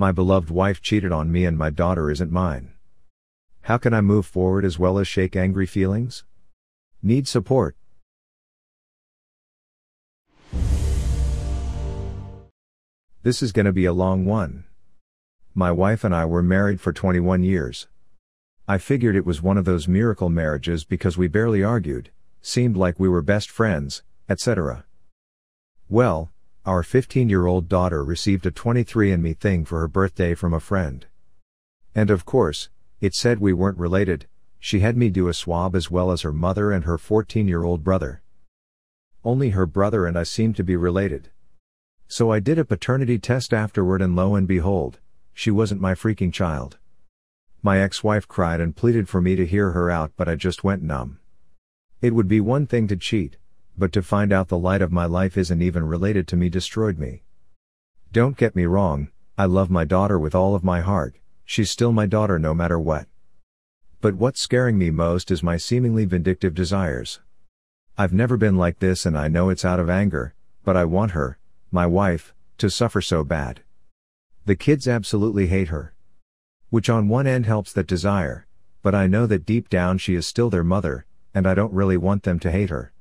My beloved wife cheated on me and my daughter isn't mine. How can I move forward as well as shake angry feelings? Need support. This is gonna be a long one. My wife and I were married for 21 years. I figured it was one of those miracle marriages because we barely argued, seemed like we were best friends, etc. Well, our 15-year-old daughter received a 23andMe thing for her birthday from a friend. And of course, it said we weren't related. She had me do a swab as well as her mother and her 14-year-old brother. Only her brother and I seemed to be related. So I did a paternity test afterward and lo and behold, she wasn't my freaking child. My ex-wife cried and pleaded for me to hear her out, but I just went numb. It would be one thing to cheat, but to find out the light of my life isn't even related to me destroyed me. Don't get me wrong, I love my daughter with all of my heart, she's still my daughter no matter what. But what's scaring me most is my seemingly vindictive desires. I've never been like this and I know it's out of anger, but I want her, my wife, to suffer so bad. The kids absolutely hate her. Which on one end helps that desire, but I know that deep down she is still their mother, and I don't really want them to hate her.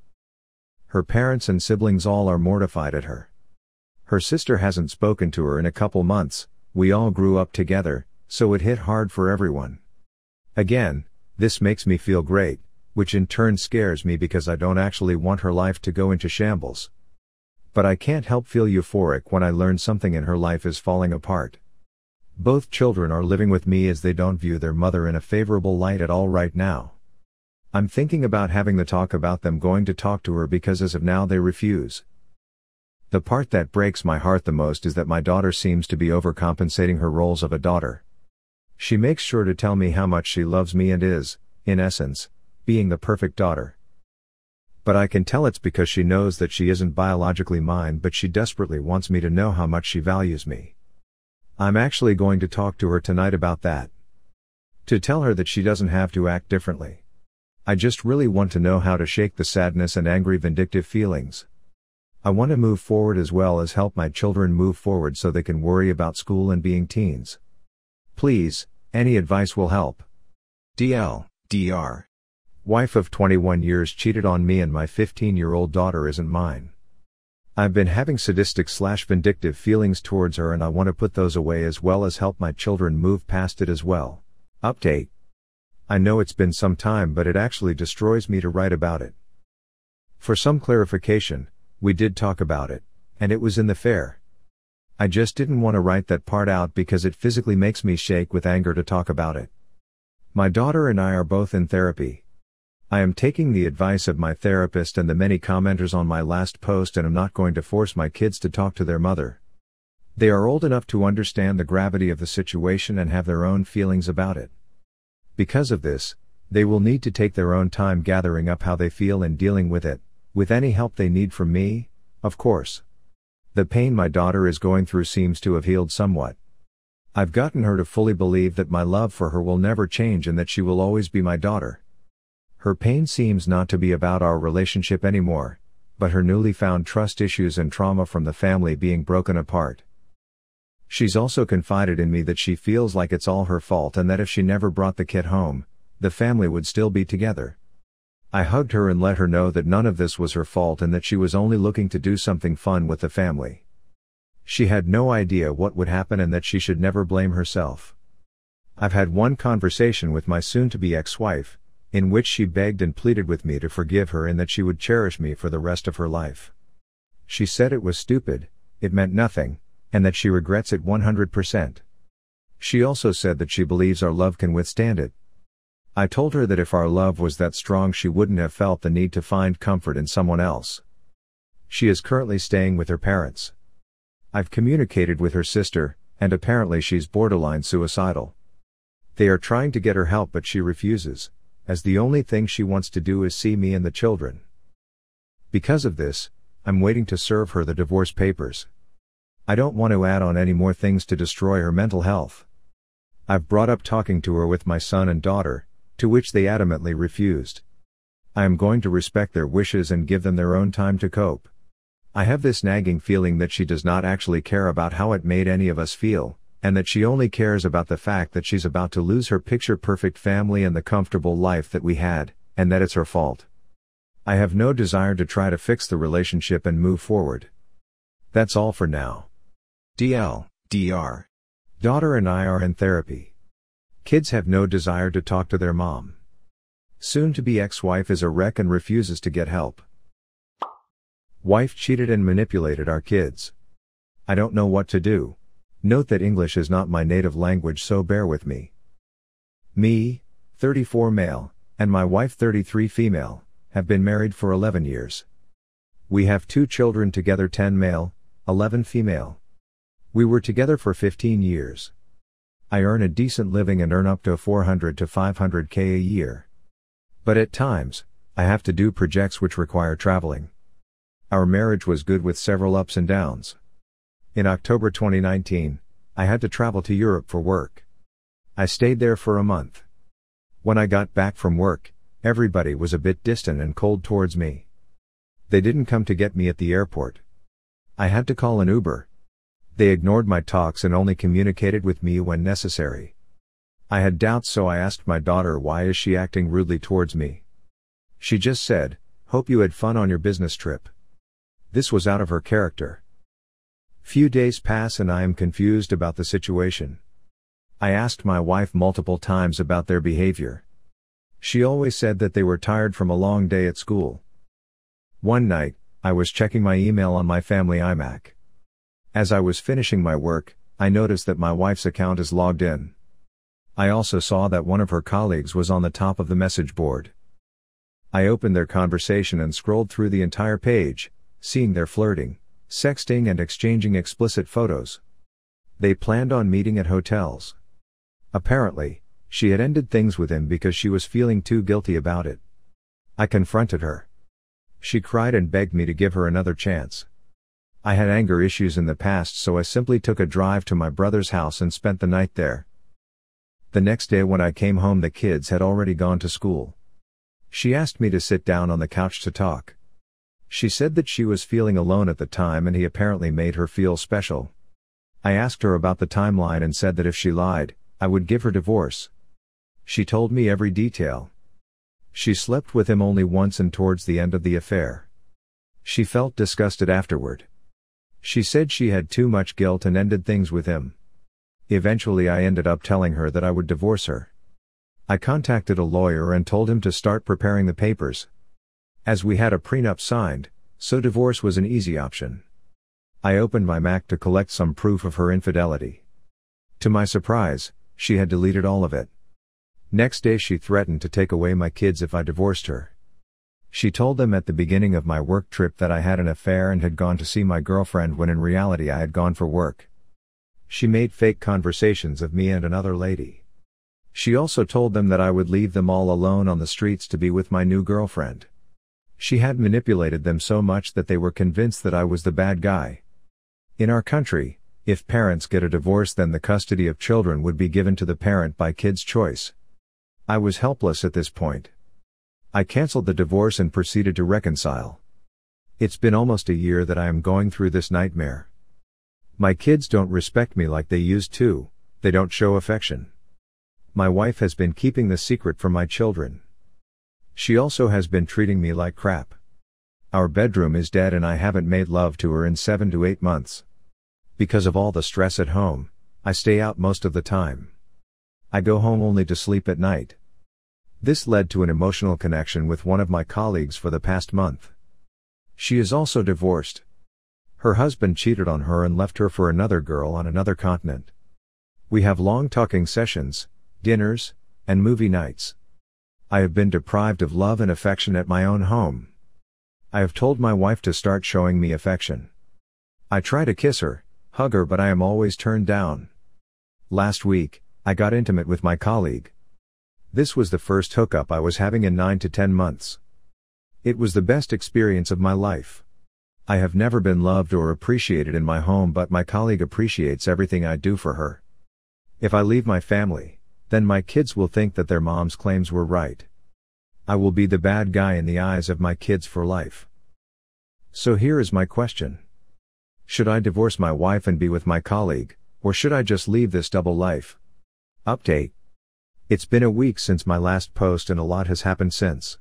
Her parents and siblings all are mortified at her. Her sister hasn't spoken to her in a couple months, we all grew up together, so it hit hard for everyone. Again, this makes me feel great, which in turn scares me because I don't actually want her life to go into shambles. But I can't help feel euphoric when I learn something in her life is falling apart. Both children are living with me as they don't view their mother in a favorable light at all right now. I'm thinking about having the talk about them going to talk to her because as of now they refuse. The part that breaks my heart the most is that my daughter seems to be overcompensating her roles of a daughter. She makes sure to tell me how much she loves me and is, in essence, being the perfect daughter. But I can tell it's because she knows that she isn't biologically mine, but she desperately wants me to know how much she values me. I'm actually going to talk to her tonight about that. To tell her that she doesn't have to act differently. I just really want to know how to shake the sadness and angry vindictive feelings. I want to move forward as well as help my children move forward so they can worry about school and being teens. Please, any advice will help. DL, DR. Wife of 21 years cheated on me and my 15-year-old daughter isn't mine. I've been having sadistic/vindictive feelings towards her and I want to put those away as well as help my children move past it as well. Update. I know it's been some time but it actually destroys me to write about it. For some clarification, we did talk about it, and it was in the fair. I just didn't want to write that part out because it physically makes me shake with anger to talk about it. My daughter and I are both in therapy. I am taking the advice of my therapist and the many commenters on my last post and am not going to force my kids to talk to their mother. They are old enough to understand the gravity of the situation and have their own feelings about it. Because of this, they will need to take their own time gathering up how they feel and dealing with it, with any help they need from me, of course. The pain my daughter is going through seems to have healed somewhat. I've gotten her to fully believe that my love for her will never change and that she will always be my daughter. Her pain seems not to be about our relationship anymore, but her newly found trust issues and trauma from the family being broken apart. She's also confided in me that she feels like it's all her fault and that if she never brought the kid home, the family would still be together. I hugged her and let her know that none of this was her fault and that she was only looking to do something fun with the family. She had no idea what would happen and that she should never blame herself. I've had one conversation with my soon-to-be ex-wife, in which she begged and pleaded with me to forgive her and that she would cherish me for the rest of her life. She said it was stupid, it meant nothing, and that she regrets it 100%. She also said that she believes our love can withstand it. I told her that if our love was that strong she wouldn't have felt the need to find comfort in someone else. She is currently staying with her parents. I've communicated with her sister, and apparently she's borderline suicidal. They are trying to get her help but she refuses, as the only thing she wants to do is see me and the children. Because of this, I'm waiting to serve her the divorce papers. I don't want to add on any more things to destroy her mental health. I've brought up talking to her with my son and daughter, to which they adamantly refused. I am going to respect their wishes and give them their own time to cope. I have this nagging feeling that she does not actually care about how it made any of us feel, and that she only cares about the fact that she's about to lose her picture-perfect family and the comfortable life that we had, and that it's her fault. I have no desire to try to fix the relationship and move forward. That's all for now. Dr. Daughter and I are in therapy. Kids have no desire to talk to their mom. Soon-to-be ex-wife is a wreck and refuses to get help. Wife cheated and manipulated our kids. I don't know what to do. Note that English is not my native language, so bear with me. Me, 34 male, and my wife 33 female, have been married for 11 years. We have 2 children together, 10 male, 11 female. We were together for 15 years. I earn a decent living and earn up to 400 to 500K a year. But at times, I have to do projects which require traveling. Our marriage was good with several ups and downs. In October 2019, I had to travel to Europe for work. I stayed there for a month. When I got back from work, everybody was a bit distant and cold towards me. They didn't come to get me at the airport. I had to call an Uber. They ignored my talks and only communicated with me when necessary. I had doubts, so I asked my daughter, why is she acting rudely towards me? She just said, "Hope you had fun on your business trip." This was out of her character. Few days pass and I am confused about the situation. I asked my wife multiple times about their behavior. She always said that they were tired from a long day at school. One night, I was checking my email on my family iMac. As I was finishing my work, I noticed that my wife's account is logged in. I also saw that one of her colleagues was on the top of the message board. I opened their conversation and scrolled through the entire page, seeing their flirting, sexting and exchanging explicit photos. They planned on meeting at hotels. Apparently, she had ended things with him because she was feeling too guilty about it. I confronted her. She cried and begged me to give her another chance. I had anger issues in the past, so I simply took a drive to my brother's house and spent the night there. The next day when I came home, the kids had already gone to school. She asked me to sit down on the couch to talk. She said that she was feeling alone at the time and he apparently made her feel special. I asked her about the timeline and said that if she lied, I would give her divorce. She told me every detail. She slept with him only once and towards the end of the affair. She felt disgusted afterward. She said she had too much guilt and ended things with him. Eventually I ended up telling her that I would divorce her. I contacted a lawyer and told him to start preparing the papers. As we had a prenup signed, so divorce was an easy option. I opened my Mac to collect some proof of her infidelity. To my surprise, she had deleted all of it. Next day she threatened to take away my kids if I divorced her. She told them at the beginning of my work trip that I had an affair and had gone to see my girlfriend when in reality I had gone for work. She made fake conversations of me and another lady. She also told them that I would leave them all alone on the streets to be with my new girlfriend. She had manipulated them so much that they were convinced that I was the bad guy. In our country, if parents get a divorce, then the custody of children would be given to the parent by kid's choice. I was helpless at this point. I canceled the divorce and proceeded to reconcile. It's been almost a year that I am going through this nightmare. My kids don't respect me like they used to, they don't show affection. My wife has been keeping the secret from my children. She also has been treating me like crap. Our bedroom is dead and I haven't made love to her in 7 to 8 months. Because of all the stress at home, I stay out most of the time. I go home only to sleep at night. This led to an emotional connection with one of my colleagues for the past month. She is also divorced. Her husband cheated on her and left her for another girl on another continent. We have long talking sessions, dinners, and movie nights. I have been deprived of love and affection at my own home. I have told my wife to start showing me affection. I try to kiss her, hug her, but I am always turned down. Last week, I got intimate with my colleague. This was the first hookup I was having in 9 to 10 months. It was the best experience of my life. I have never been loved or appreciated in my home, but my colleague appreciates everything I do for her. If I leave my family, then my kids will think that their mom's claims were right. I will be the bad guy in the eyes of my kids for life. So here is my question. Should I divorce my wife and be with my colleague, Or should I just leave this double life? Update. It's been a week since my last post and a lot has happened since.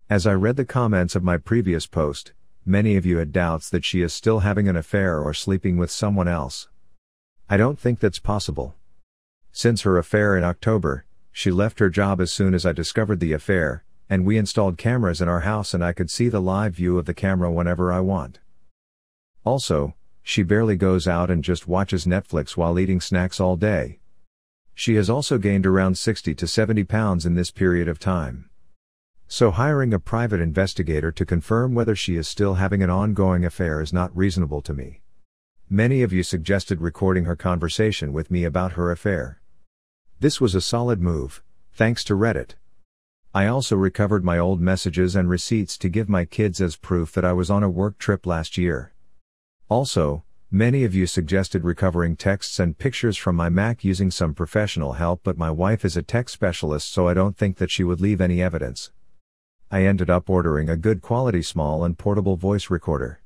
As I read the comments of my previous post, many of you had doubts that she is still having an affair or sleeping with someone else. I don't think that's possible. Since her affair in October, she left her job as soon as I discovered the affair, and we installed cameras in our house and I could see the live view of the camera whenever I want. Also, she barely goes out and just watches Netflix while eating snacks all day. She has also gained around 60 to 70 pounds in this period of time. So hiring a private investigator to confirm whether she is still having an ongoing affair is not reasonable to me. Many of you suggested recording her conversation with me about her affair. This was a solid move, thanks to Reddit. I also recovered my old messages and receipts to give my kids as proof that I was on a work trip last year. Also, many of you suggested recovering texts and pictures from my Mac using some professional help, but my wife is a tech specialist, so I don't think that she would leave any evidence. I ended up ordering a good quality small and portable voice recorder.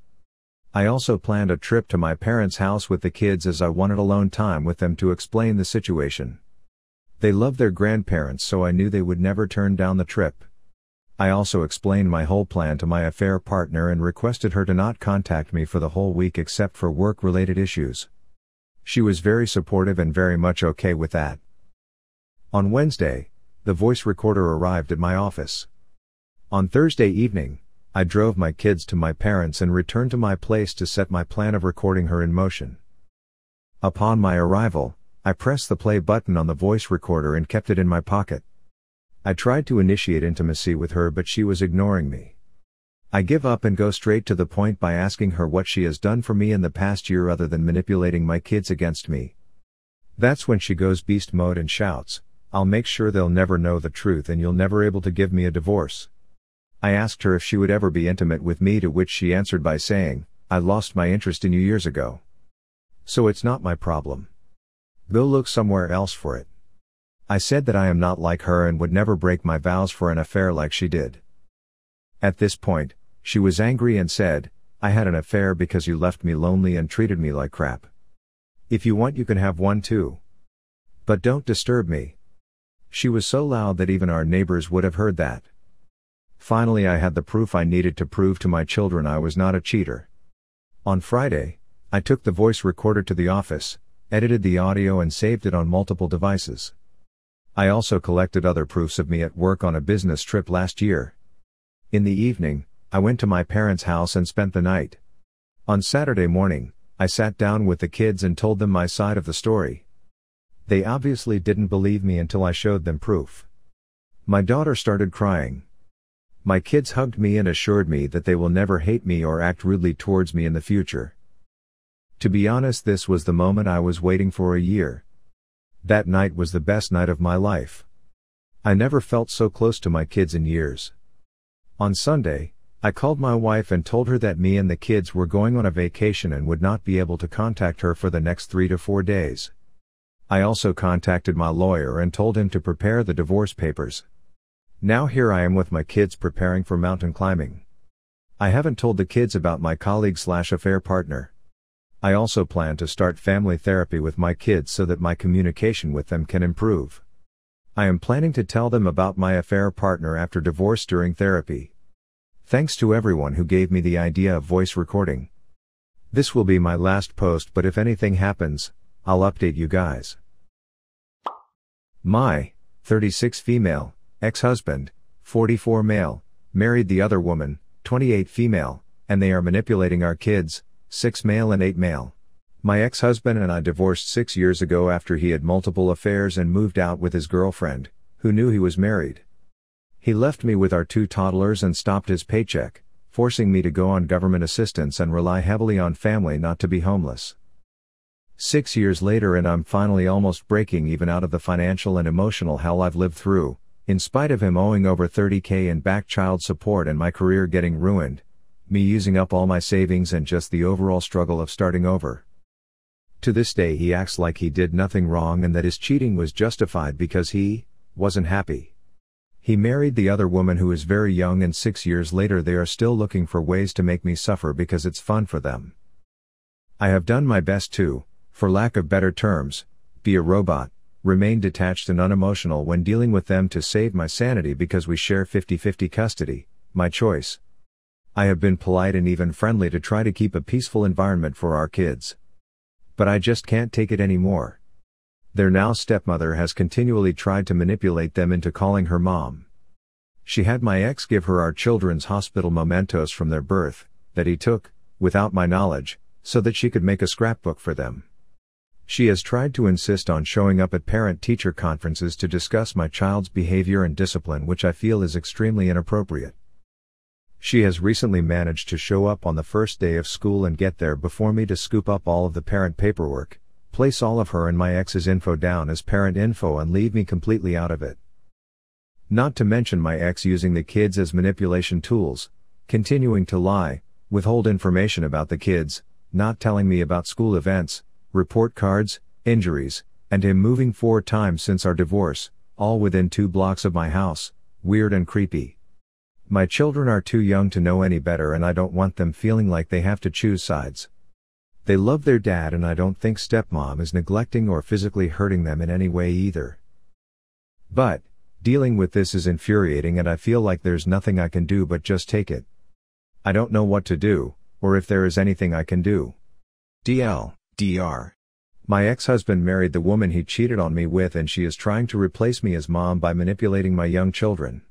I also planned a trip to my parents' house with the kids as I wanted alone time with them to explain the situation. They love their grandparents, so I knew they would never turn down the trip. I also explained my whole plan to my affair partner and requested her to not contact me for the whole week except for work-related issues. She was very supportive and very much okay with that. On Wednesday, the voice recorder arrived at my office. On Thursday evening, I drove my kids to my parents and returned to my place to set my plan of recording her in motion. Upon my arrival, I pressed the play button on the voice recorder and kept it in my pocket. I tried to initiate intimacy with her, but she was ignoring me. I give up and go straight to the point by asking her what she has done for me in the past year other than manipulating my kids against me. That's when she goes beast mode and shouts, "I'll make sure they'll never know the truth and you'll never able to give me a divorce." I asked her if she would ever be intimate with me, to which she answered by saying, "I lost my interest in you years ago. So it's not my problem. Go look somewhere else for it." I said that I am not like her and would never break my vows for an affair like she did. At this point, she was angry and said, "I had an affair because you left me lonely and treated me like crap. If you want, you can have one too. But don't disturb me." She was so loud that even our neighbors would have heard that. Finally, I had the proof I needed to prove to my children I was not a cheater. On Friday, I took the voice recorder to the office, edited the audio and saved it on multiple devices. I also collected other proofs of me at work on a business trip last year. In the evening, I went to my parents' house and spent the night. On Saturday morning, I sat down with the kids and told them my side of the story. They obviously didn't believe me until I showed them proof. My daughter started crying. My kids hugged me and assured me that they will never hate me or act rudely towards me in the future. To be honest, this was the moment I was waiting for a year. That night was the best night of my life. I never felt so close to my kids in years. On Sunday, I called my wife and told her that me and the kids were going on a vacation and would not be able to contact her for the next 3 to 4 days. I also contacted my lawyer and told him to prepare the divorce papers. Now here I am with my kids preparing for mountain climbing. I haven't told the kids about my colleague/affair partner. I also plan to start family therapy with my kids so that my communication with them can improve. I am planning to tell them about my affair partner after divorce during therapy. Thanks to everyone who gave me the idea of voice recording. This will be my last post, but if anything happens, I'll update you guys. My 36 female, ex-husband, 44 male, married the other woman, 28 female, and they are manipulating our kids, 6 male and 8 male. My ex-husband and I divorced 6 years ago after he had multiple affairs and moved out with his girlfriend, who knew he was married. He left me with our 2 toddlers and stopped his paycheck, forcing me to go on government assistance and rely heavily on family not to be homeless. 6 years later and I'm finally almost breaking even out of the financial and emotional hell I've lived through, in spite of him owing over $30,000 in back child support and my career getting ruined, me using up all my savings and just the overall struggle of starting over. To this day he acts like he did nothing wrong and that his cheating was justified because he wasn't happy. He married the other woman who is very young, and 6 years later they are still looking for ways to make me suffer because it's fun for them. I have done my best to for lack of better terms, be a robot, remain detached and unemotional when dealing with them to save my sanity because we share 50-50 custody, my choice. I have been polite and even friendly to try to keep a peaceful environment for our kids. But I just can't take it anymore. Their now stepmother has continually tried to manipulate them into calling her mom. She had my ex give her our children's hospital mementos from their birth, that he took, without my knowledge, so that she could make a scrapbook for them. She has tried to insist on showing up at parent-teacher conferences to discuss my child's behavior and discipline, which I feel is extremely inappropriate. She has recently managed to show up on the first day of school and get there before me to scoop up all of the parent paperwork, place all of her and my ex's info down as parent info and leave me completely out of it. Not to mention my ex using the kids as manipulation tools, continuing to lie, withhold information about the kids, not telling me about school events, report cards, injuries, and him moving 4 times since our divorce, all within 2 blocks of my house. Weird and creepy. My children are too young to know any better and I don't want them feeling like they have to choose sides. They love their dad and I don't think stepmom is neglecting or physically hurting them in any way either. But, dealing with this is infuriating and I feel like there's nothing I can do but just take it. I don't know what to do, or if there is anything I can do. Dr. My ex-husband married the woman he cheated on me with and she is trying to replace me as mom by manipulating my young children.